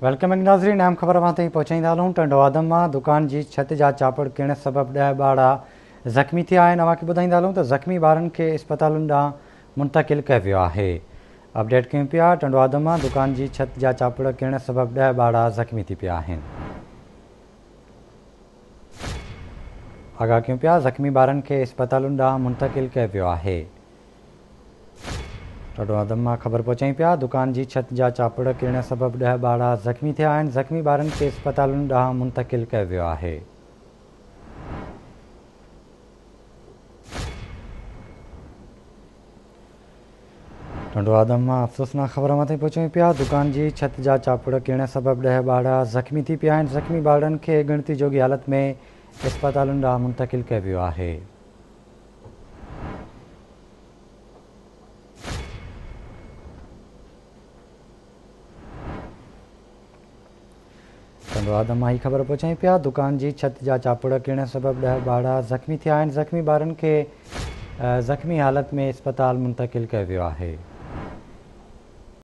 Welcoming नाज़रीन, अहम ख़बर ताईं पहुचाईंदा हलूं। टंडवादम में दुकान की छत जा चापड़ किरण सबब 10 ॿार ज़ख़्मी थिया आहिनि। अव्हांखे ॿुधाईंदा हलूं त ज़ख़्मी ॿारनि खे इस्पतालुनि ॾांहुं मुंतक़िल कयो वियो आहे। अपडेट कयूं पिया, टंडवादम में दुकान की छत जा चापड़ किरण सबब 10 ॿार ज़ख़्मी थी पिया आहिनि। आगाह कयूं पिया, ज़ख़्मी ॿारनि खे इस्पतालुनि ॾांहुं मुंतक़िल कयो वियो आहे। टंडवादम में ख़बर पहुचाई पिया, दुकान की छत जा चापड़ किरण सबब 10 ॿार ज़ख़्मी थिया आहिनि। ज़ख़्मी ॿारनि खे इस्पतालुनि ॾांहुं मुंतक़िल कयो वियो आहे। टंडवादम में अफ़सोसनाक ख़बर ताईं पहुचाई पिया, दुकान की छत जा चापड़ किरण सबब 10 ॿार ज़ख़्मी थी पिया आहिनि। ज़ख़्मी ॿारनि खे गिणती जोगी हालत में इस्पतालुनि ॾांहुं मुंतक़िल कयो वियो आहे। टंडवादम में ही ख़बर पहुचाई पिया, दुकान की छत जा चापड़ किरण सबब 10 ॿार ज़ख़्मी थिया आहिनि। ज़ख़्मी ॿारनि खे ज़ख़्मी हालत में इस्पताल मुंतक़िल कयो वियो आहे।